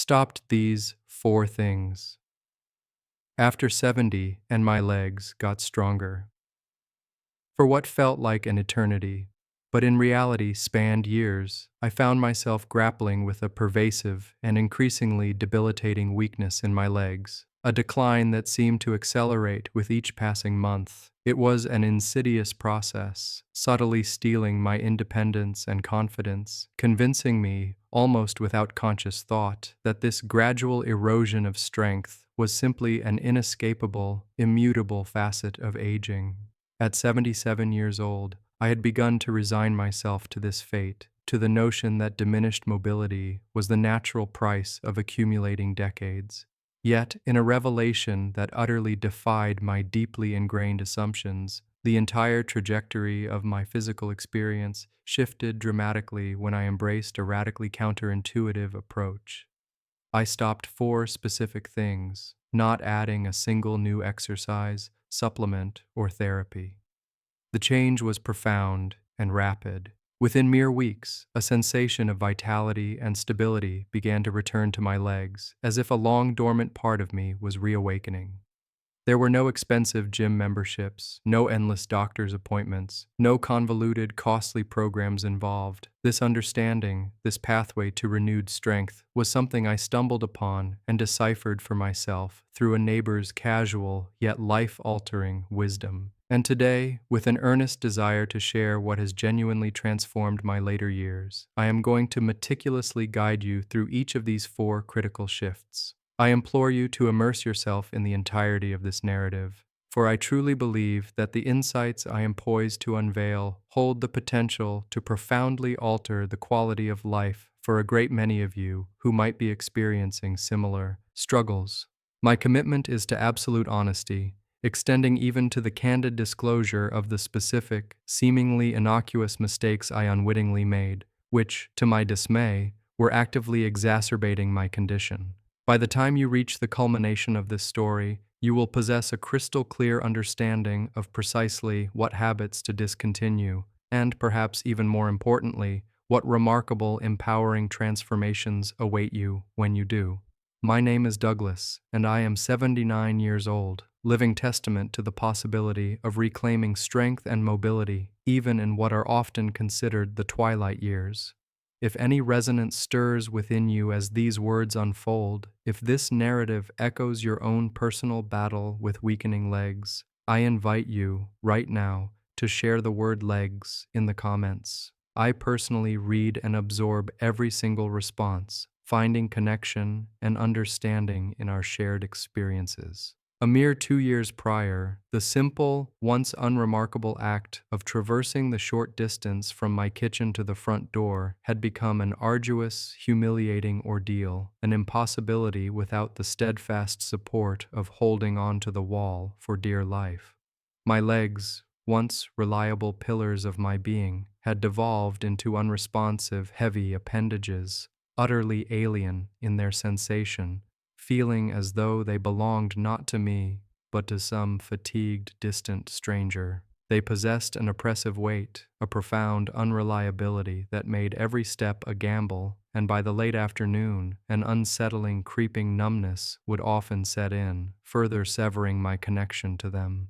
stopped these four things. After 70, and my legs got stronger. For what felt like an eternity, but in reality spanned years, I found myself grappling with a pervasive and increasingly debilitating weakness in my legs, a decline that seemed to accelerate with each passing month. It was an insidious process, subtly stealing my independence and confidence, convincing me, almost without conscious thought, that this gradual erosion of strength was simply an inescapable, immutable facet of aging. At 77 years old, I had begun to resign myself to this fate, to the notion that diminished mobility was the natural price of accumulating decades. Yet, in a revelation that utterly defied my deeply ingrained assumptions, the entire trajectory of my physical experience shifted dramatically when I embraced a radically counterintuitive approach. I stopped four specific things, not adding a single new exercise, supplement, or therapy. The change was profound and rapid. Within mere weeks, a sensation of vitality and stability began to return to my legs, as if a long-dormant part of me was reawakening. There were no expensive gym memberships, no endless doctor's appointments, no convoluted, costly programs involved. This understanding, this pathway to renewed strength, was something I stumbled upon and deciphered for myself through a neighbor's casual yet life-altering wisdom. And today, with an earnest desire to share what has genuinely transformed my later years, I am going to meticulously guide you through each of these four critical shifts. I implore you to immerse yourself in the entirety of this narrative, for I truly believe that the insights I am poised to unveil hold the potential to profoundly alter the quality of life for a great many of you who might be experiencing similar struggles. My commitment is to absolute honesty, extending even to the candid disclosure of the specific, seemingly innocuous mistakes I unwittingly made, which, to my dismay, were actively exacerbating my condition. By the time you reach the culmination of this story, you will possess a crystal-clear understanding of precisely what habits to discontinue, and perhaps even more importantly, what remarkable, empowering transformations await you when you do. My name is Douglas, and I am 79 years old, living testament to the possibility of reclaiming strength and mobility, even in what are often considered the twilight years. If any resonance stirs within you as these words unfold, if this narrative echoes your own personal battle with weakening legs, I invite you, right now, to share the word legs in the comments. I personally read and absorb every single response, finding connection and understanding in our shared experiences. A mere 2 years prior, the simple, once unremarkable act of traversing the short distance from my kitchen to the front door had become an arduous, humiliating ordeal, an impossibility without the steadfast support of holding on to the wall for dear life. My legs, once reliable pillars of my being, had devolved into unresponsive, heavy appendages, utterly alien in their sensation, feeling as though they belonged not to me, but to some fatigued, distant stranger. They possessed an oppressive weight, a profound unreliability that made every step a gamble, and by the late afternoon, an unsettling, creeping numbness would often set in, further severing my connection to them.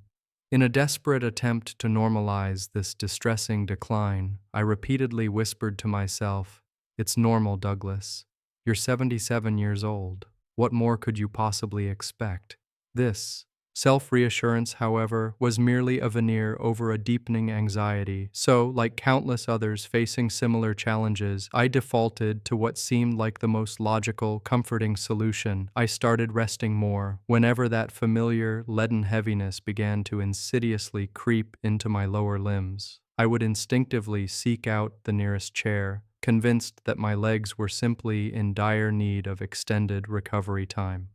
In a desperate attempt to normalize this distressing decline, I repeatedly whispered to myself, "It's normal, Douglas. You're 77 years old. What more could you possibly expect?" This self-reassurance, however, was merely a veneer over a deepening anxiety. So, like countless others facing similar challenges, I defaulted to what seemed like the most logical, comforting solution. I started resting more. Whenever that familiar, leaden heaviness began to insidiously creep into my lower limbs, I would instinctively seek out the nearest chair, convinced that my legs were simply in dire need of extended recovery time.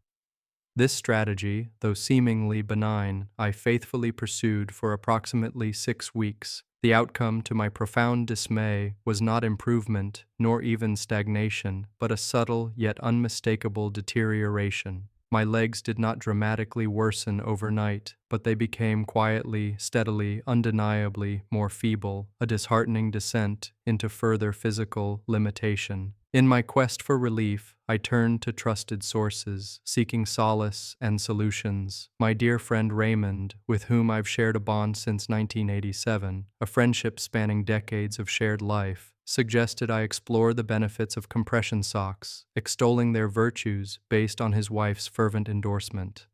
This strategy, though seemingly benign, I faithfully pursued for approximately 6 weeks. The outcome, to my profound dismay, was not improvement, nor even stagnation, but a subtle yet unmistakable deterioration. My legs did not dramatically worsen overnight, but they became quietly, steadily, undeniably more feeble, a disheartening descent into further physical limitation. In my quest for relief, I turned to trusted sources, seeking solace and solutions. My dear friend Raymond, with whom I've shared a bond since 1987, a friendship spanning decades of shared life, suggested I explore the benefits of compression socks, extolling their virtues based on his wife's fervent endorsement.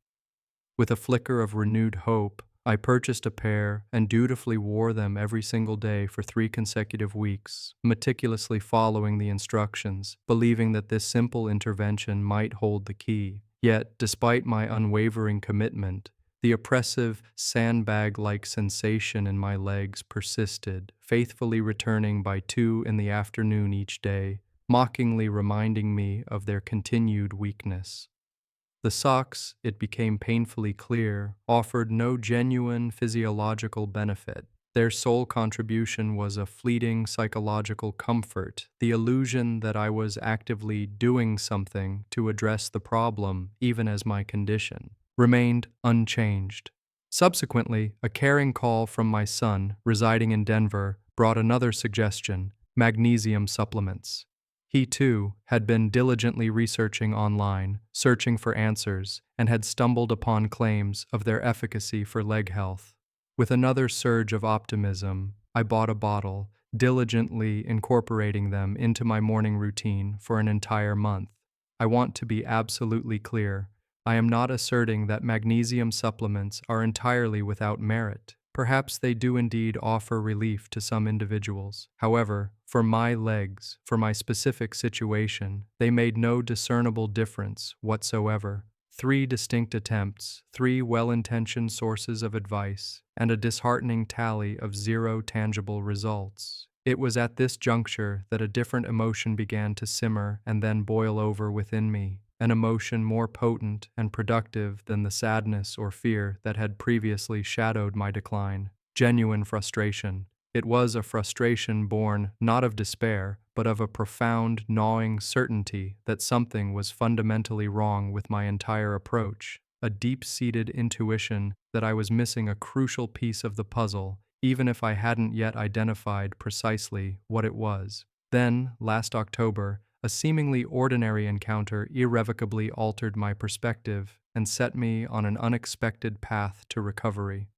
With a flicker of renewed hope, I purchased a pair and dutifully wore them every single day for 3 consecutive weeks, meticulously following the instructions, believing that this simple intervention might hold the key. Yet, despite my unwavering commitment, the oppressive sandbag-like sensation in my legs persisted, faithfully returning by 2 in the afternoon each day, mockingly reminding me of their continued weakness. The socks, it became painfully clear, offered no genuine physiological benefit. Their sole contribution was a fleeting psychological comfort, the illusion that I was actively doing something to address the problem, even as my condition remained unchanged. Subsequently, a caring call from my son, residing in Denver, brought another suggestion: magnesium supplements. He, too, had been diligently researching online, searching for answers, and had stumbled upon claims of their efficacy for leg health. With another surge of optimism, I bought a bottle, diligently incorporating them into my morning routine for an entire month. I want to be absolutely clear. I am not asserting that magnesium supplements are entirely without merit. Perhaps they do indeed offer relief to some individuals. However, for my legs, for my specific situation, they made no discernible difference whatsoever. 3 distinct attempts, 3 well-intentioned sources of advice, and a disheartening tally of 0 tangible results. It was at this juncture that a different emotion began to simmer and then boil over within me, an emotion more potent and productive than the sadness or fear that had previously shadowed my decline. Genuine frustration. It was a frustration born not of despair, but of a profound, gnawing certainty that something was fundamentally wrong with my entire approach, a deep-seated intuition that I was missing a crucial piece of the puzzle, even if I hadn't yet identified precisely what it was. Then, last October, a seemingly ordinary encounter irrevocably altered my perspective and set me on an unexpected path to recovery.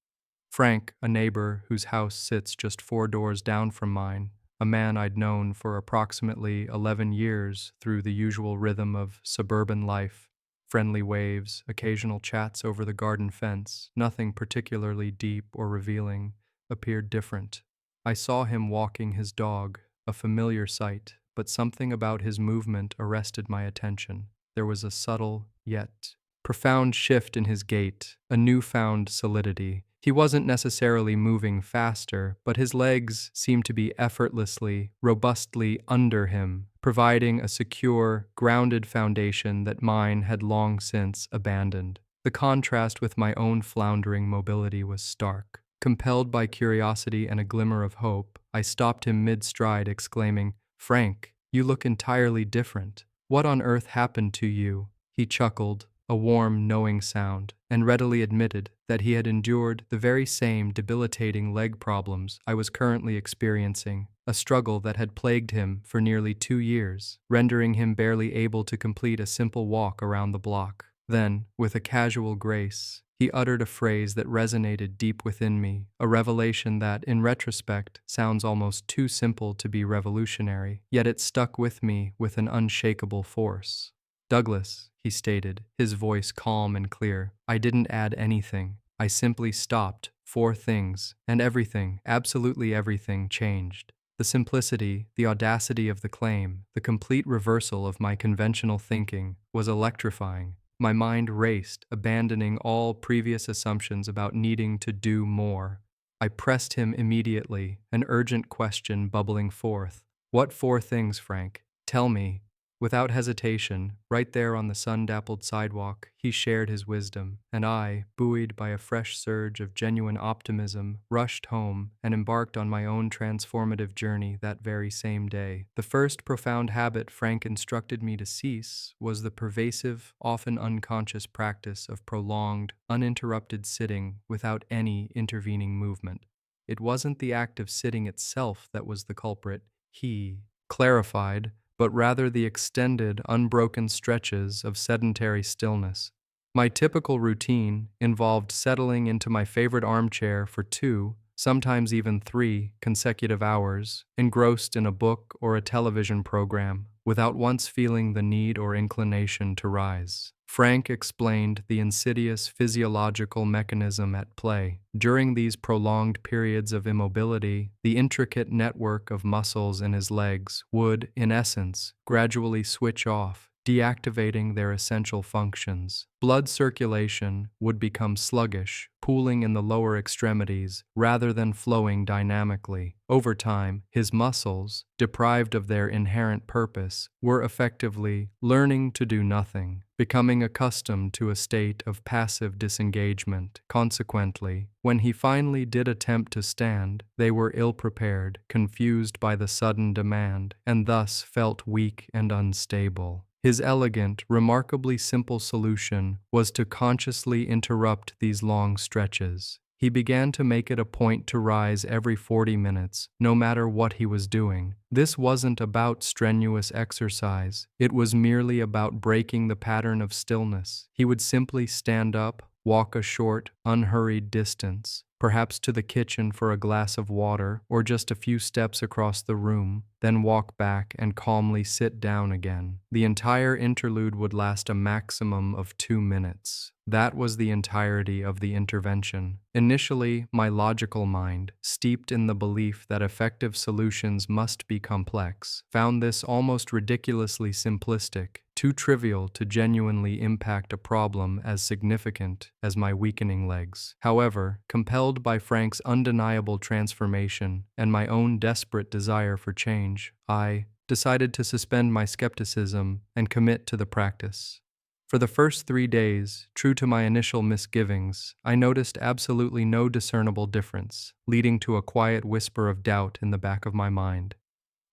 Frank, a neighbor whose house sits just 4 doors down from mine, a man I'd known for approximately 11 years through the usual rhythm of suburban life, friendly waves, occasional chats over the garden fence, nothing particularly deep or revealing, appeared different. I saw him walking his dog, a familiar sight, but something about his movement arrested my attention. There was a subtle, yet profound shift in his gait, a newfound solidity. He wasn't necessarily moving faster, but his legs seemed to be effortlessly, robustly under him, providing a secure, grounded foundation that mine had long since abandoned. The contrast with my own floundering mobility was stark. Compelled by curiosity and a glimmer of hope, I stopped him mid-stride, exclaiming, "Frank, you look entirely different. What on earth happened to you?" He chuckled, a warm, knowing sound, and readily admitted that he had endured the very same debilitating leg problems I was currently experiencing, a struggle that had plagued him for nearly 2 years, rendering him barely able to complete a simple walk around the block. Then, with a casual grace, he uttered a phrase that resonated deep within me, a revelation that, in retrospect, sounds almost too simple to be revolutionary, yet it stuck with me with an unshakable force. "Douglas," he stated, his voice calm and clear, "I didn't add anything. I simply stopped 4 things, and everything, absolutely everything, changed." The simplicity, the audacity of the claim, the complete reversal of my conventional thinking was electrifying. My mind raced, abandoning all previous assumptions about needing to do more. I pressed him immediately, an urgent question bubbling forth. "What 4 things, Frank? Tell me." Without hesitation, right there on the sun-dappled sidewalk, he shared his wisdom, and I, buoyed by a fresh surge of genuine optimism, rushed home and embarked on my own transformative journey that very same day. The first profound habit Frank instructed me to cease was the pervasive, often unconscious practice of prolonged, uninterrupted sitting without any intervening movement. It wasn't the act of sitting itself that was the culprit, he clarified, but rather the extended, unbroken stretches of sedentary stillness. My typical routine involved settling into my favorite armchair for 2, sometimes even 3, consecutive hours, engrossed in a book or a television program, without once feeling the need or inclination to rise. Frank explained the insidious physiological mechanism at play. During these prolonged periods of immobility, the intricate network of muscles in his legs would, in essence, gradually switch off, deactivating their essential functions. Blood circulation would become sluggish, pooling in the lower extremities rather than flowing dynamically. Over time, his muscles, deprived of their inherent purpose, were effectively learning to do nothing, becoming accustomed to a state of passive disengagement. Consequently, when he finally did attempt to stand, they were ill-prepared, confused by the sudden demand, and thus felt weak and unstable. His elegant, remarkably simple solution was to consciously interrupt these long stretches. He began to make it a point to rise every 40 minutes, no matter what he was doing. This wasn't about strenuous exercise, it was merely about breaking the pattern of stillness. He would simply stand up, walk a short, unhurried distance, perhaps to the kitchen for a glass of water or just a few steps across the room, then walk back and calmly sit down again. The entire interlude would last a maximum of 2 minutes. That was the entirety of the intervention. Initially, my logical mind, steeped in the belief that effective solutions must be complex, found this almost ridiculously simplistic, too trivial to genuinely impact a problem as significant as my weakening legs. However, compelled by Frank's undeniable transformation and my own desperate desire for change, I decided to suspend my skepticism and commit to the practice. For the first 3 days, true to my initial misgivings, I noticed absolutely no discernible difference, leading to a quiet whisper of doubt in the back of my mind.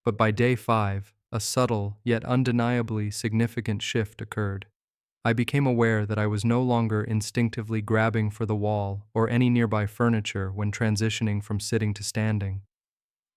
But by day 5, a subtle yet undeniably significant shift occurred. I became aware that I was no longer instinctively grabbing for the wall or any nearby furniture when transitioning from sitting to standing.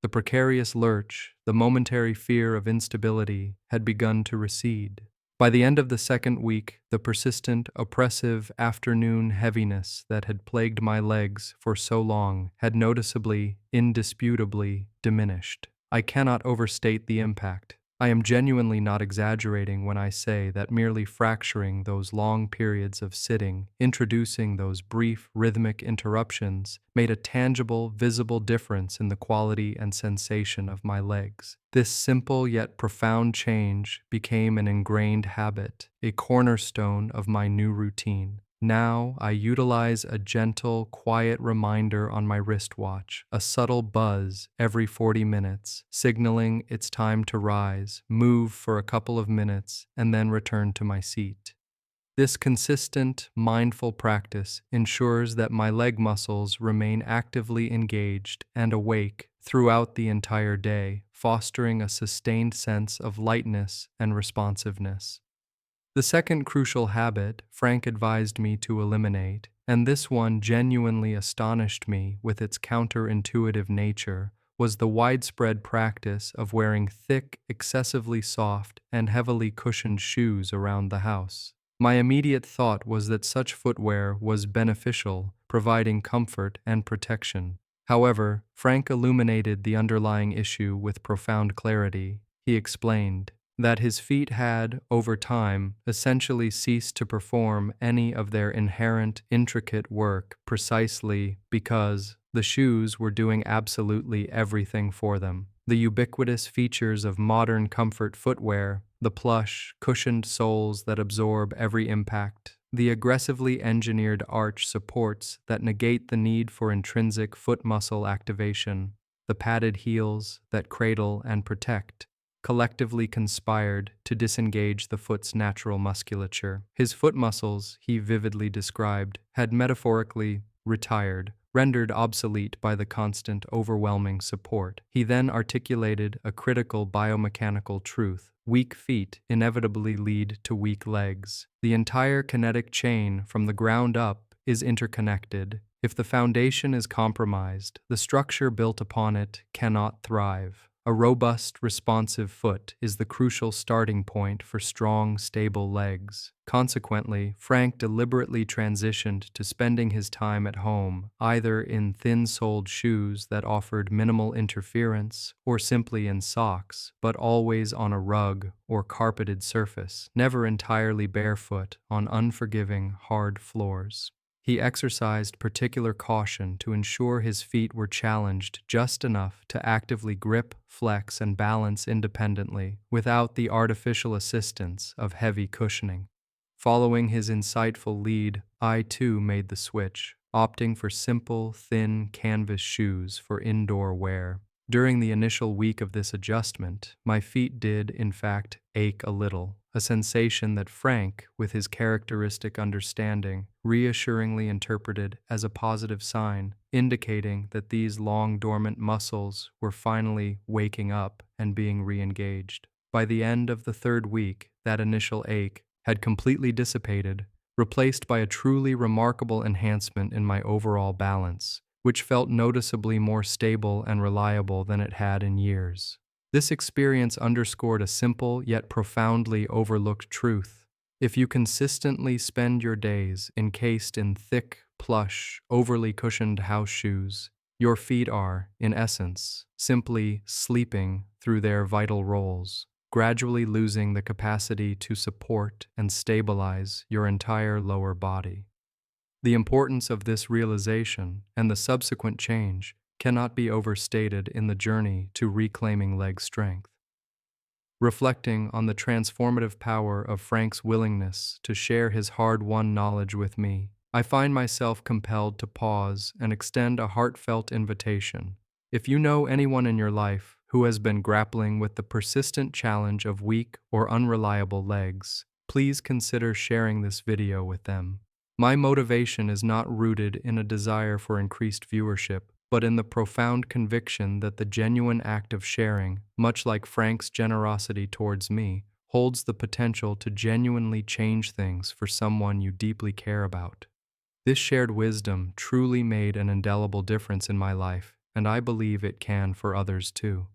The precarious lurch, the momentary fear of instability, had begun to recede. By the end of the second week, the persistent, oppressive afternoon heaviness that had plagued my legs for so long had noticeably, indisputably diminished. I cannot overstate the impact. I am genuinely not exaggerating when I say that merely fracturing those long periods of sitting, introducing those brief, rhythmic interruptions, made a tangible, visible difference in the quality and sensation of my legs. This simple yet profound change became an ingrained habit, a cornerstone of my new routine. Now I utilize a gentle, quiet reminder on my wristwatch, a subtle buzz every 40 minutes, signaling it's time to rise, move for a couple of minutes, and then return to my seat. This consistent, mindful practice ensures that my leg muscles remain actively engaged and awake throughout the entire day, fostering a sustained sense of lightness and responsiveness. The second crucial habit Frank advised me to eliminate, and this one genuinely astonished me with its counterintuitive nature, was the widespread practice of wearing thick, excessively soft, and heavily cushioned shoes around the house. My immediate thought was that such footwear was beneficial, providing comfort and protection. However, Frank illuminated the underlying issue with profound clarity. He explained that his feet had, over time, essentially ceased to perform any of their inherent, intricate work precisely because the shoes were doing absolutely everything for them. The ubiquitous features of modern comfort footwear, the plush, cushioned soles that absorb every impact, the aggressively engineered arch supports that negate the need for intrinsic foot muscle activation, the padded heels that cradle and protect, collectively conspired to disengage the foot's natural musculature. His foot muscles, he vividly described, had metaphorically retired, rendered obsolete by the constant, overwhelming support. He then articulated a critical biomechanical truth. Weak feet inevitably lead to weak legs. The entire kinetic chain from the ground up is interconnected. If the foundation is compromised, the structure built upon it cannot thrive. A robust, responsive foot is the crucial starting point for strong, stable legs. Consequently, Frank deliberately transitioned to spending his time at home, either in thin-soled shoes that offered minimal interference or simply in socks, but always on a rug or carpeted surface, never entirely barefoot on unforgiving, hard floors. He exercised particular caution to ensure his feet were challenged just enough to actively grip, flex, and balance independently without the artificial assistance of heavy cushioning. Following his insightful lead, I too made the switch, opting for simple, thin canvas shoes for indoor wear. During the initial week of this adjustment, my feet did, in fact, ache a little, a sensation that Frank, with his characteristic understanding, reassuringly interpreted as a positive sign, indicating that these long dormant muscles were finally waking up and being re-engaged. By the end of the third week, that initial ache had completely dissipated, replaced by a truly remarkable enhancement in my overall balance, which felt noticeably more stable and reliable than it had in years. This experience underscored a simple yet profoundly overlooked truth. If you consistently spend your days encased in thick, plush, overly cushioned house shoes, your feet are, in essence, simply sleeping through their vital roles, gradually losing the capacity to support and stabilize your entire lower body. The importance of this realization and the subsequent change cannot be overstated in the journey to reclaiming leg strength. Reflecting on the transformative power of Frank's willingness to share his hard-won knowledge with me, I find myself compelled to pause and extend a heartfelt invitation. If you know anyone in your life who has been grappling with the persistent challenge of weak or unreliable legs, please consider sharing this video with them. My motivation is not rooted in a desire for increased viewership, but in the profound conviction that the genuine act of sharing, much like Frank's generosity towards me, holds the potential to genuinely change things for someone you deeply care about. This shared wisdom truly made an indelible difference in my life, and I believe it can for others too.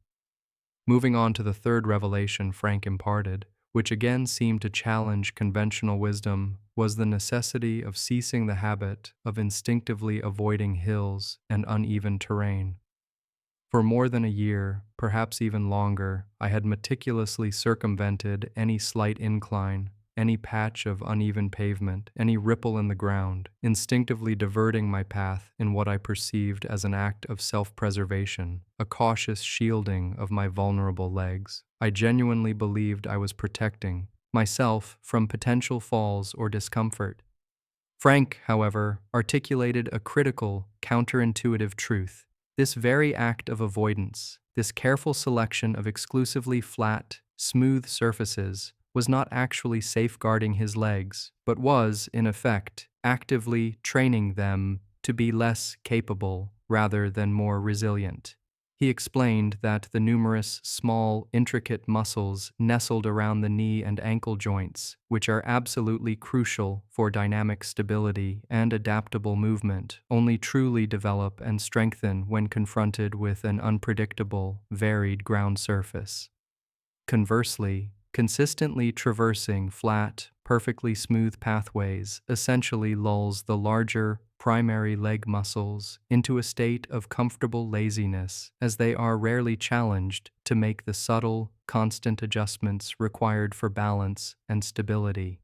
Moving on to the third revelation Frank imparted, which again seemed to challenge conventional wisdom, was the necessity of ceasing the habit of instinctively avoiding hills and uneven terrain. For more than a year, perhaps even longer, I had meticulously circumvented any slight incline, any patch of uneven pavement, any ripple in the ground, instinctively diverting my path in what I perceived as an act of self-preservation, a cautious shielding of my vulnerable legs. I genuinely believed I was protecting myself from potential falls or discomfort. Frank, however, articulated a critical, counterintuitive truth. This very act of avoidance, this careful selection of exclusively flat, smooth surfaces, was not actually safeguarding his legs, but was, in effect, actively training them to be less capable rather than more resilient. He explained that the numerous small, intricate muscles nestled around the knee and ankle joints, which are absolutely crucial for dynamic stability and adaptable movement, only truly develop and strengthen when confronted with an unpredictable, varied ground surface. Conversely, consistently traversing flat, perfectly smooth pathways essentially lulls the larger, primary leg muscles into a state of comfortable laziness, as they are rarely challenged to make the subtle, constant adjustments required for balance and stability.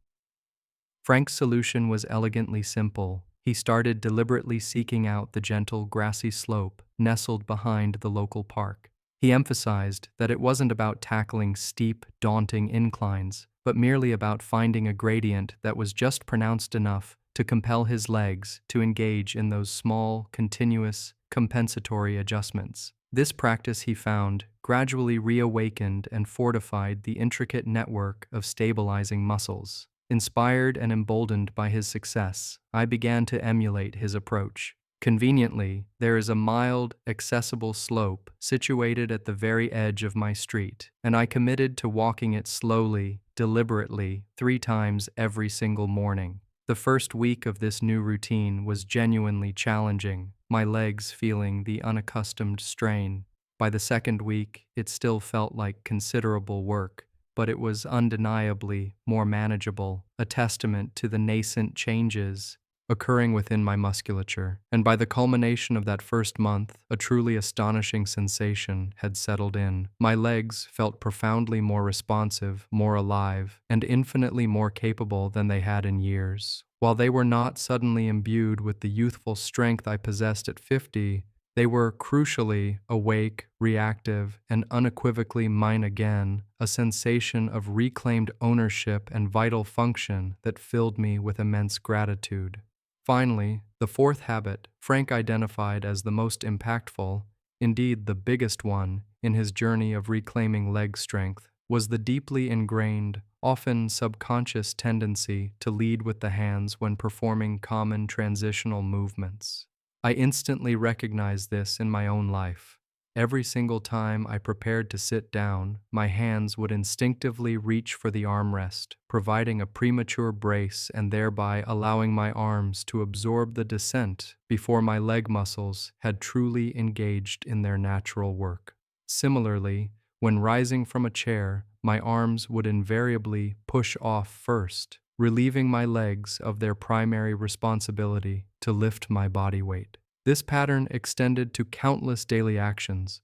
Frank's solution was elegantly simple. He started deliberately seeking out the gentle, grassy slope nestled behind the local park. He emphasized that it wasn't about tackling steep, daunting inclines, but merely about finding a gradient that was just pronounced enough to compel his legs to engage in those small, continuous, compensatory adjustments. This practice, he found, gradually reawakened and fortified the intricate network of stabilizing muscles. Inspired and emboldened by his success, I began to emulate his approach. Conveniently, there is a mild, accessible slope situated at the very edge of my street, and I committed to walking it slowly, deliberately, 3 times every single morning. The first week of this new routine was genuinely challenging, my legs feeling the unaccustomed strain. By the second week, it still felt like considerable work, but it was undeniably more manageable, a testament to the nascent changes occurring within my musculature. And by the culmination of that first month, a truly astonishing sensation had settled in. My legs felt profoundly more responsive, more alive, and infinitely more capable than they had in years. While they were not suddenly imbued with the youthful strength I possessed at 50, they were crucially awake, reactive, and unequivocally mine again, a sensation of reclaimed ownership and vital function that filled me with immense gratitude. Finally, the fourth habit Frank identified as the most impactful, indeed the biggest one, in his journey of reclaiming leg strength, was the deeply ingrained, often subconscious tendency to lead with the hands when performing common transitional movements. I instantly recognized this in my own life. Every single time I prepared to sit down, my hands would instinctively reach for the armrest, providing a premature brace and thereby allowing my arms to absorb the descent before my leg muscles had truly engaged in their natural work. Similarly, when rising from a chair, my arms would invariably push off first, relieving my legs of their primary responsibility to lift my body weight. This pattern extended to countless daily actions,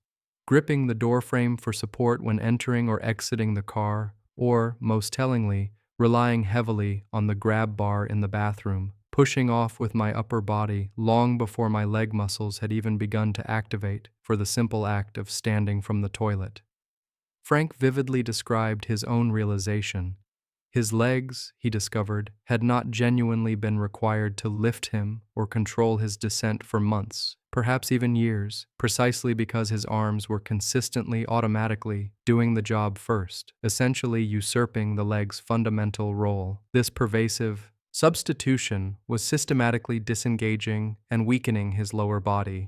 gripping the doorframe for support when entering or exiting the car, or, most tellingly, relying heavily on the grab bar in the bathroom, pushing off with my upper body long before my leg muscles had even begun to activate for the simple act of standing from the toilet. Frank vividly described his own realization. His legs, he discovered, had not genuinely been required to lift him or control his descent for months, perhaps even years, precisely because his arms were consistently automatically doing the job first, essentially usurping the leg's fundamental role. This pervasive substitution was systematically disengaging and weakening his lower body.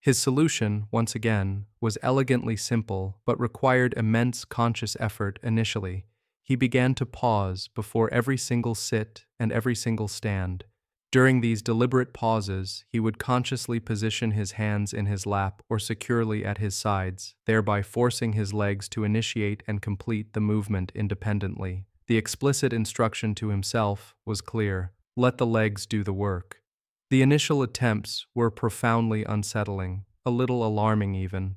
His solution, once again, was elegantly simple but required immense conscious effort initially. He began to pause before every single sit and every single stand. During these deliberate pauses, he would consciously position his hands in his lap or securely at his sides, thereby forcing his legs to initiate and complete the movement independently. The explicit instruction to himself was clear: let the legs do the work. The initial attempts were profoundly unsettling, a little alarming even.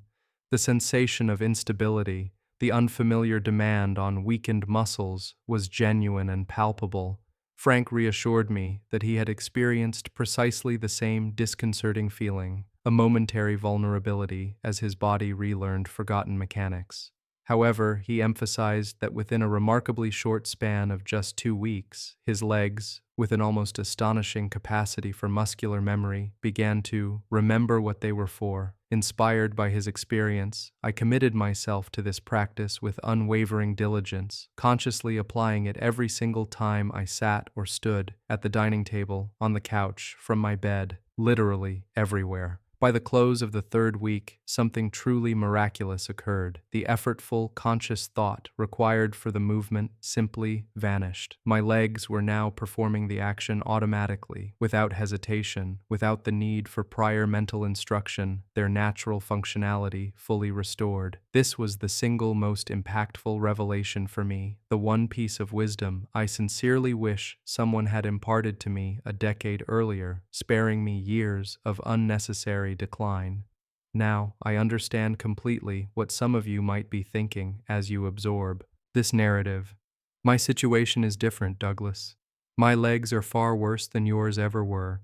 The sensation of instability, the unfamiliar demand on weakened muscles, was genuine and palpable. Frank reassured me that he had experienced precisely the same disconcerting feeling, a momentary vulnerability as his body relearned forgotten mechanics. However, he emphasized that within a remarkably short span of just 2 weeks, his legs, with an almost astonishing capacity for muscular memory, began to remember what they were for. Inspired by his experience, I committed myself to this practice with unwavering diligence, consciously applying it every single time I sat or stood, at the dining table, on the couch, from my bed, literally everywhere. By the close of the third week, something truly miraculous occurred. The effortful, conscious thought required for the movement simply vanished. My legs were now performing the action automatically, without hesitation, without the need for prior mental instruction, their natural functionality fully restored. This was the single most impactful revelation for me, the one piece of wisdom I sincerely wish someone had imparted to me a decade earlier, sparing me years of unnecessary decline. Now, I understand completely what some of you might be thinking as you absorb this narrative. My situation is different, Douglas. My legs are far worse than yours ever were.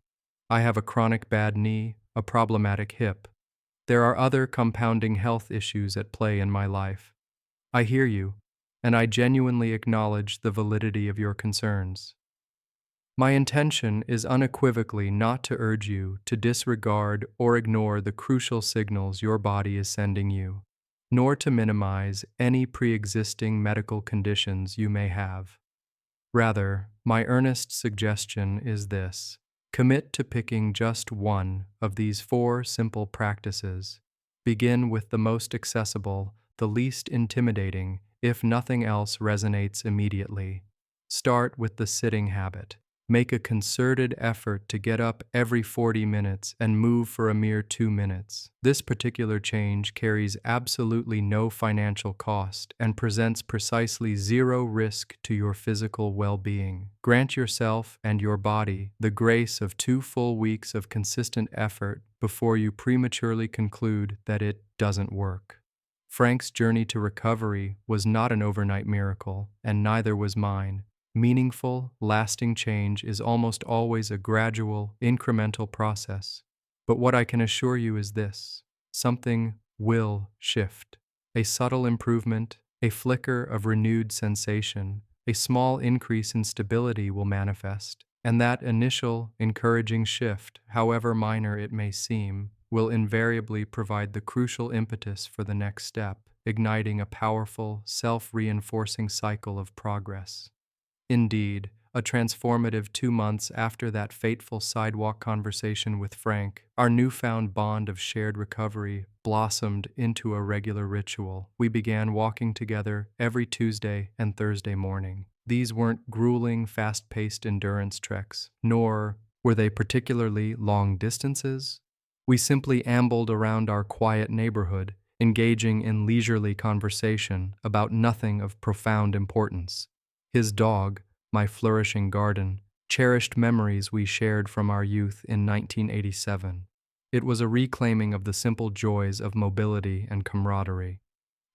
I have a chronic bad knee, a problematic hip. There are other compounding health issues at play in my life. I hear you, and I genuinely acknowledge the validity of your concerns. My intention is unequivocally not to urge you to disregard or ignore the crucial signals your body is sending you, nor to minimize any pre-existing medical conditions you may have. Rather, my earnest suggestion is this: commit to picking just one of these 4 simple practices. Begin with the most accessible, the least intimidating, if nothing else resonates immediately. Start with the sitting habit. Make a concerted effort to get up every 40 minutes and move for a mere 2 minutes. This particular change carries absolutely no financial cost and presents precisely zero risk to your physical well-being. Grant yourself and your body the grace of 2 full weeks of consistent effort before you prematurely conclude that it doesn't work. Frank's journey to recovery was not an overnight miracle, and neither was mine. Meaningful, lasting change is almost always a gradual, incremental process. But what I can assure you is this: something will shift. A subtle improvement, a flicker of renewed sensation, a small increase in stability will manifest, and that initial, encouraging shift, however minor it may seem, will invariably provide the crucial impetus for the next step, igniting a powerful, self-reinforcing cycle of progress. Indeed, a transformative 2 months after that fateful sidewalk conversation with Frank, our newfound bond of shared recovery blossomed into a regular ritual. We began walking together every Tuesday and Thursday morning. These weren't grueling, fast-paced endurance treks, nor were they particularly long distances. We simply ambled around our quiet neighborhood, engaging in leisurely conversation about nothing of profound importance. His dog, my flourishing garden, cherished memories we shared from our youth in 1987. It was a reclaiming of the simple joys of mobility and camaraderie.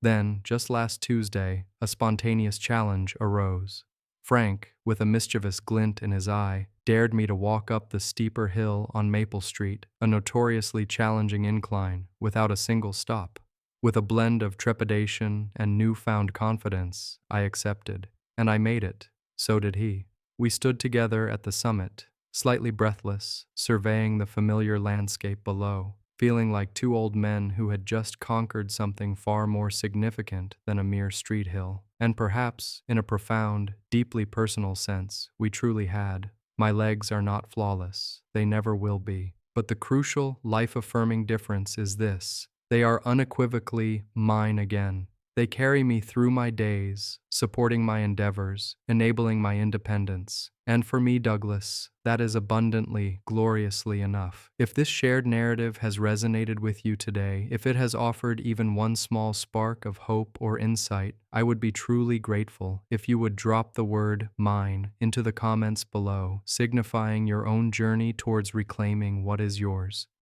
Then, just last Tuesday, a spontaneous challenge arose. Frank, with a mischievous glint in his eye, dared me to walk up the steeper hill on Maple Street, a notoriously challenging incline, without a single stop. With a blend of trepidation and newfound confidence, I accepted. And I made it. So did he. We stood together at the summit, slightly breathless, surveying the familiar landscape below, feeling like two old men who had just conquered something far more significant than a mere street hill. And perhaps, in a profound, deeply personal sense, we truly had. My legs are not flawless. They never will be. But the crucial, life-affirming difference is this: they are unequivocally mine again. They carry me through my days, supporting my endeavors, enabling my independence. And for me, Douglas, that is abundantly, gloriously enough. If this shared narrative has resonated with you today, if it has offered even one small spark of hope or insight, I would be truly grateful if you would drop the word "mine" into the comments below, signifying your own journey towards reclaiming what is yours.